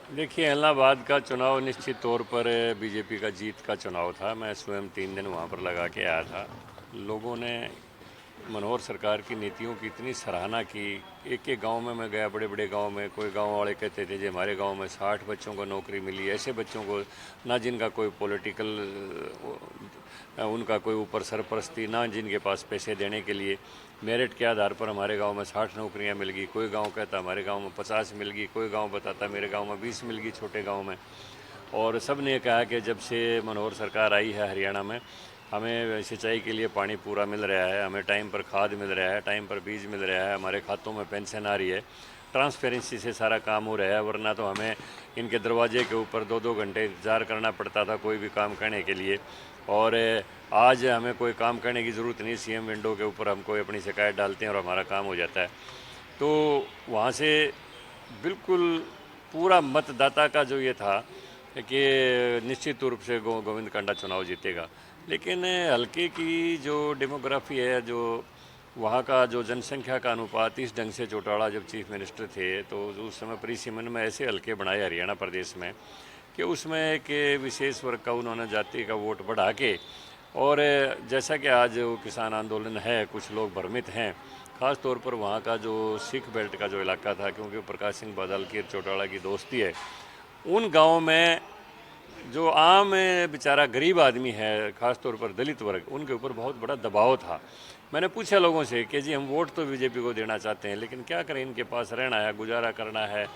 देखिए, इलाहाबाद का चुनाव निश्चित तौर पर बीजेपी का जीत का चुनाव था। मैं स्वयं 3 दिन वहाँ पर लगा के आया था। लोगों ने मनोहर सरकार की नीतियों की इतनी सराहना की। एक एक गांव में मैं गया, बड़े बड़े गांव में, कोई गांव वाले कहते थे जी हमारे गांव में 60 बच्चों को नौकरी मिली। ऐसे बच्चों को ना जिनका कोई पॉलिटिकल उनका कोई ऊपर सरपरस्ती, ना जिनके पास पैसे देने के लिए, मेरिट के आधार पर हमारे गांव में 60 नौकरियां मिल गई। कोई गांव कहता हमारे गांव में 50 मिल गई, कोई गांव बताता मेरे गांव में 20 मिल गई, छोटे गांव में। और सब ने कहा कि जब से मनोहर सरकार आई है हरियाणा में, हमें सिंचाई के लिए पानी पूरा मिल रहा है, हमें टाइम पर खाद मिल रहा है, टाइम पर बीज मिल रहा है, हमारे खातों में पेंशन आ रही है, ट्रांसपेरेंसी से सारा काम हो रहा है। वरना तो हमें इनके दरवाजे के ऊपर 2-2 घंटे इंतज़ार करना पड़ता था कोई भी काम करने के लिए। और आज हमें कोई काम करने की ज़रूरत नहीं, सीएम विंडो के ऊपर हम कोई अपनी शिकायत डालते हैं और हमारा काम हो जाता है। तो वहाँ से बिल्कुल पूरा मतदाता का जो ये था कि निश्चित रूप से गोविंद कांडा चुनाव जीतेगा। लेकिन हल्के की जो डेमोग्राफी है, जो वहाँ का जो जनसंख्या का अनुपात, इस ढंग से चौटाला जब चीफ मिनिस्टर थे तो उस समय परिसीमन में ऐसे हल्के बनाए हरियाणा प्रदेश में कि उसमें एक विशेष वर्ग का उन्होंने जाति का वोट बढ़ा के, और जैसा कि आज वो किसान आंदोलन है, कुछ लोग भ्रमित हैं। ख़ास तौर पर वहाँ का जो सिख बेल्ट का जो इलाका था, क्योंकि प्रकाश सिंह बादल की चौटाला की दोस्ती है, उन गाँव में जो आम बेचारा गरीब आदमी है, ख़ास तौर पर दलित वर्ग, उनके ऊपर बहुत बड़ा दबाव था। मैंने पूछा लोगों से कि जी हम वोट तो बीजेपी को देना चाहते हैं, लेकिन क्या करें, इनके पास रहना है, गुजारा करना है,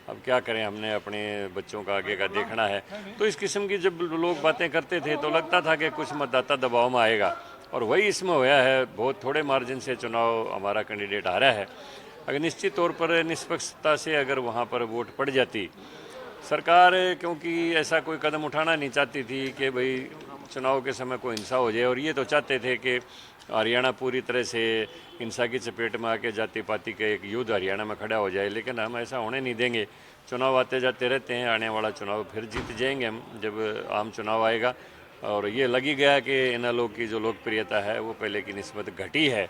अब क्या करें, हमने अपने बच्चों का आगे का देखना है। तो इस किस्म की जब लोग बातें करते थे तो लगता था कि कुछ मतदाता दबाव में आएगा, और वही इसमें होया है। बहुत थोड़े मार्जिन से चुनाव हमारा कैंडिडेट हारा है। अगर निश्चित तौर पर निष्पक्षता से अगर वहाँ पर वोट पड़ जाती, सरकार क्योंकि ऐसा कोई कदम उठाना नहीं चाहती थी कि भाई चुनाव के समय कोई हिंसा हो जाए, और ये तो चाहते थे कि हरियाणा पूरी तरह से हिंसा की चपेट में आके जाति पाति का एक युद्ध हरियाणा में खड़ा हो जाए। लेकिन हम ऐसा होने नहीं देंगे। चुनाव आते जाते रहते हैं, आने वाला चुनाव फिर जीत जाएंगे हम जब आम चुनाव आएगा। और ये लग ही गया कि इन लोग की जो लोकप्रियता है वो पहले की निस्बत घटी है,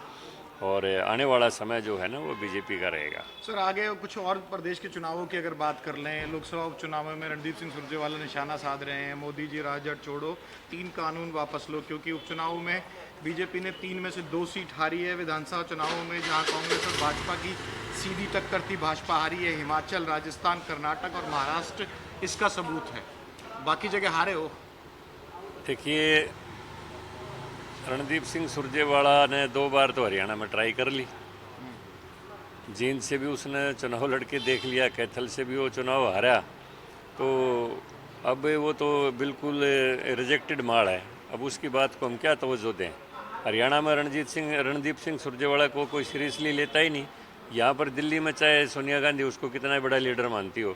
और आने वाला समय जो है ना वो बीजेपी का रहेगा। सर, आगे कुछ और प्रदेश के चुनावों की अगर बात कर लें, लोकसभा उपचुनाव में रणदीप सिंह सुरजेवाला निशाना साध रहे हैं, मोदी जी राजट छोड़ो, 3 कानून वापस लो, क्योंकि उपचुनाव में बीजेपी ने 3 में से 2 सीट हारी है। विधानसभा चुनावों में जहां कांग्रेस और भाजपा की सीधी टक्कर थी, भाजपा हारी है। हिमाचल, राजस्थान, कर्नाटक और महाराष्ट्र इसका सबूत है, बाकी जगह हारे हो। देखिए, रणदीप सिंह सुरजेवाला ने 2 बार तो हरियाणा में ट्राई कर ली। जींद से भी उसने चुनाव लड़के देख लिया, कैथल से भी वो चुनाव हारा। तो अब वो तो बिल्कुल रिजेक्टेड माल है। अब उसकी बात को हम क्या तवज्जो दें। हरियाणा में रणदीप सिंह सुरजेवाला को कोई सीरियसली लेता ही नहीं। यहाँ पर दिल्ली में चाहे सोनिया गांधी उसको कितना बड़ा लीडर मानती हो,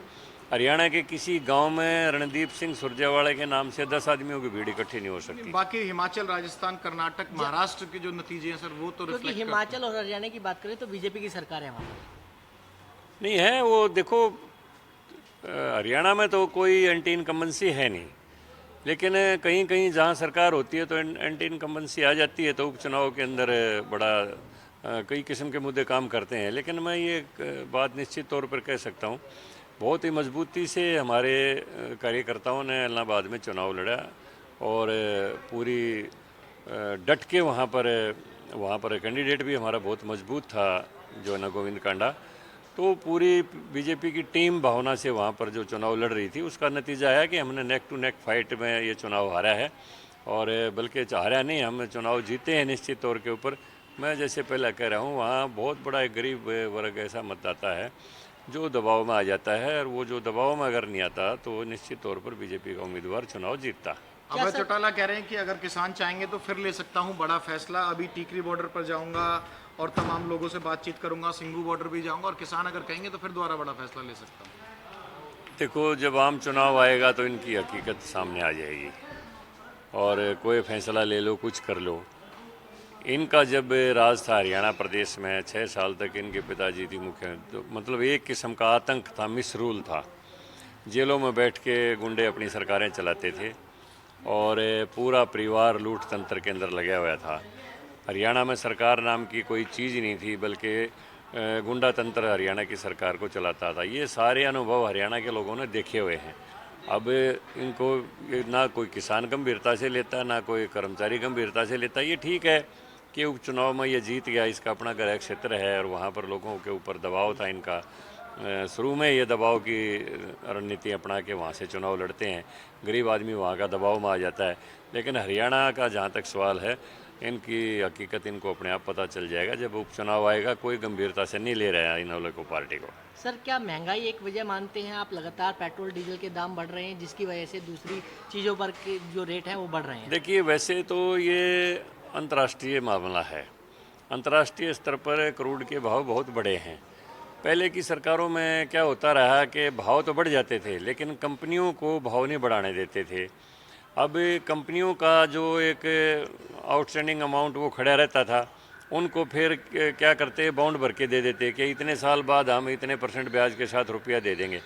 हरियाणा के किसी गांव में रणदीप सिंह सुरजेवाला के नाम से 10 आदमियों की भीड़ इकट्ठी नहीं हो सकती। बाकी हिमाचल, राजस्थान, कर्नाटक, महाराष्ट्र के जो नतीजे हैं सर, वो तो क्योंकि रिफ्लेक्ट करते हैं। हिमाचल और हरियाणा की बात करें तो बीजेपी की सरकार है वहाँ पर। नहीं है वो, देखो हरियाणा में तो कोई एंटी इनकम्बेंसी है नहीं, लेकिन कहीं कहीं जहाँ सरकार होती है तो एंटी इनकम्बेंसी आ जाती है, तो उपचुनाव के अंदर बड़ा कई किस्म के मुद्दे काम करते हैं। लेकिन मैं ये एक बात निश्चित तौर पर कह सकता हूँ, बहुत ही मजबूती से हमारे कार्यकर्ताओं ने इलाहाबाद में चुनाव लड़ा, और पूरी डट के वहाँ पर कैंडिडेट भी हमारा बहुत मजबूत था, जो है ना गोविंद कांडा। तो पूरी बीजेपी की टीम भावना से वहाँ पर जो चुनाव लड़ रही थी, उसका नतीजा है कि हमने नेक टू नेक फाइट में ये चुनाव हारा है। और बल्कि हारा नहीं, हम चुनाव जीते हैं निश्चित तौर के ऊपर। मैं जैसे पहले कह रहा हूँ, वहाँ बहुत बड़ा एक गरीब वर्ग ऐसा मतदाता है जो दबाव में आ जाता है, और वो जो दबाव में अगर नहीं आता तो निश्चित तौर पर बीजेपी का उम्मीदवार चुनाव जीतता। अभय चौटाला कह रहे हैं कि अगर किसान चाहेंगे तो फिर ले सकता हूं बड़ा फैसला, अभी टीकरी बॉर्डर पर जाऊंगा और तमाम लोगों से बातचीत करूंगा, सिंगू बॉर्डर भी जाऊंगा, और किसान अगर कहेंगे तो फिर दोबारा बड़ा फैसला ले सकता हूं। देखो, जब आम चुनाव आएगा तो इनकी हकीकत सामने आ जाएगी, और कोई फैसला ले लो, कुछ कर लो। इनका जब राज था हरियाणा प्रदेश में 6 साल तक, इनके पिताजी थी मुख्य, तो मतलब एक किस्म का आतंक था, मिसरूल था। जेलों में बैठ के गुंडे अपनी सरकारें चलाते थे, और पूरा परिवार लूट तंत्र के अंदर लगा हुआ था। हरियाणा में सरकार नाम की कोई चीज़ ही नहीं थी, बल्कि गुंडा तंत्र हरियाणा की सरकार को चलाता था। ये सारे अनुभव हरियाणा के लोगों ने देखे हुए हैं। अब इनको ना कोई किसान गंभीरता से लेता, ना कोई कर्मचारी गंभीरता से लेता। ये ठीक है कि उपचुनाव में ये जीत गया, इसका अपना गृह क्षेत्र है और वहाँ पर लोगों के ऊपर दबाव था इनका। शुरू में ये दबाव की रणनीति अपना के वहाँ से चुनाव लड़ते हैं, गरीब आदमी वहाँ का दबाव में आ जाता है। लेकिन हरियाणा का जहाँ तक सवाल है, इनकी हकीकत इनको अपने आप पता चल जाएगा जब उपचुनाव आएगा। कोई गंभीरता से नहीं ले रहा है इन लोगों को, पार्टी को। सर, क्या महंगाई एक वजह मानते हैं आप? लगातार पेट्रोल डीजल के दाम बढ़ रहे हैं, जिसकी वजह से दूसरी चीज़ों पर के जो रेट हैं वो बढ़ रहे हैं। देखिए, वैसे तो ये अंतर्राष्ट्रीय मामला है। अंतर्राष्ट्रीय स्तर पर क्रूड के भाव बहुत बड़े हैं। पहले की सरकारों में क्या होता रहा कि भाव तो बढ़ जाते थे, लेकिन कंपनियों को भाव नहीं बढ़ाने देते थे। अब कंपनियों का जो एक आउटस्टैंडिंग अमाउंट वो खड़ा रहता था, उनको फिर क्या करते, बॉन्ड भर के दे देते कि इतने साल बाद हम इतने % ब्याज के साथ रुपया दे देंगे।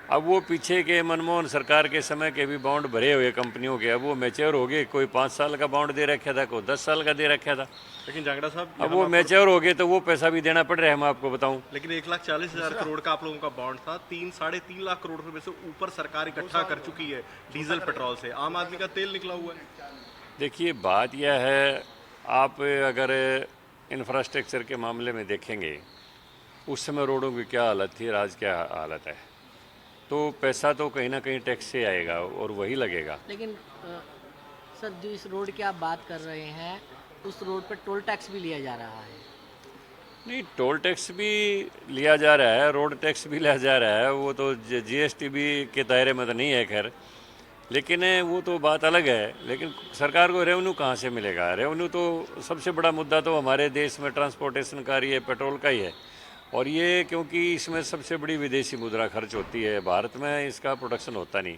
अब वो पीछे के मनमोहन सरकार के समय के भी बॉन्ड भरे हुए कंपनियों के, अब वो मैच्योर हो गए। कोई 5 साल का बॉन्ड दे रखा था, कोई 10 साल का दे रखा था। लेकिन जांगड़ा साहब, अब वो मैच्योर हो गए तो वो पैसा भी देना पड़ रहा है, मैं आपको बताऊं। लेकिन 1,40,000 करोड़ का आप लोगों का बॉन्ड था, 3-3.5 लाख करोड़ रुपए से ऊपर सरकार इकट्ठा कर चुकी है डीजल पेट्रोल से। आम आदमी का तेल निकला हुआ है। देखिए, बात यह है, आप अगर इंफ्रास्ट्रक्चर के मामले में देखेंगे, उस समय रोडों की क्या हालत थी, आज क्या हालत है, तो पैसा तो कहीं ना कहीं टैक्स से आएगा और वही लगेगा। लेकिन सर, जो इस रोड की आप बात कर रहे हैं, उस रोड पर टोल टैक्स भी लिया जा रहा है। नहीं, टोल टैक्स भी लिया जा रहा है, रोड टैक्स भी लिया जा रहा है। वो तो GST भी के दायरे में तो नहीं है खैर, लेकिन वो तो बात अलग है। लेकिन सरकार को रेवेन्यू कहाँ से मिलेगा? रेवेन्यू तो सबसे बड़ा मुद्दा तो हमारे देश में ट्रांसपोर्टेशन का ये पेट्रोल का ही है। और ये क्योंकि इसमें सबसे बड़ी विदेशी मुद्रा खर्च होती है, भारत में इसका प्रोडक्शन होता नहीं।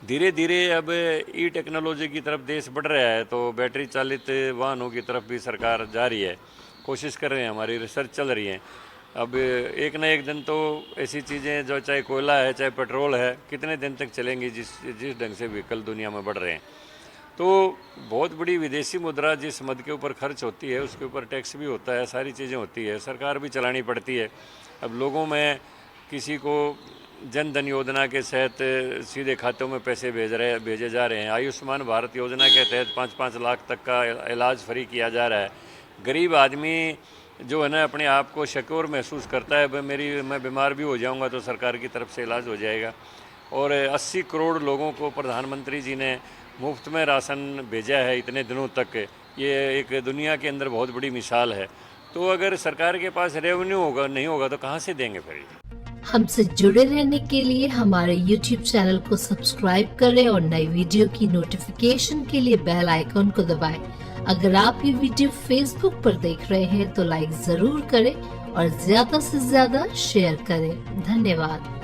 धीरे धीरे अब ई टेक्नोलॉजी की तरफ देश बढ़ रहा है, तो बैटरी चालित वाहनों की तरफ भी सरकार जा रही है, कोशिश कर रहे हैं, हमारी रिसर्च चल रही है। अब एक न एक दिन तो ऐसी चीज़ें जो चाहे कोयला है चाहे पेट्रोल है, कितने दिन तक चलेंगी जिस ढंग से व्हीकल दुनिया में बढ़ रहे हैं। तो बहुत बड़ी विदेशी मुद्रा जिस मद के ऊपर खर्च होती है, उसके ऊपर टैक्स भी होता है, सारी चीज़ें होती है, सरकार भी चलानी पड़ती है। अब लोगों में किसी को जन धन योजना के तहत सीधे खातों में पैसे भेजे जा रहे हैं। आयुष्मान भारत योजना के तहत 5-5 लाख तक का इलाज फ्री किया जा रहा है। गरीब आदमी जो है ना, अपने आप को सिक्योर महसूस करता है, मैं बीमार भी हो जाऊंगा तो सरकार की तरफ से इलाज हो जाएगा। और 80 करोड़ लोगों को प्रधानमंत्री जी ने मुफ्त में राशन भेजा है इतने दिनों तक। ये एक दुनिया के अंदर बहुत बड़ी मिसाल है। तो अगर सरकार के पास रेवेन्यू होगा नहीं होगा तो कहाँ से देंगे फिर? हमसे जुड़े रहने के लिए हमारे YouTube चैनल को सब्सक्राइब करें और नई वीडियो की नोटिफिकेशन के लिए बेल आइकन को दबाएं। अगर आप ये वीडियो Facebook पर देख रहे हैं तो लाइक जरूर करें और ज्यादा से ज्यादा शेयर करें। धन्यवाद।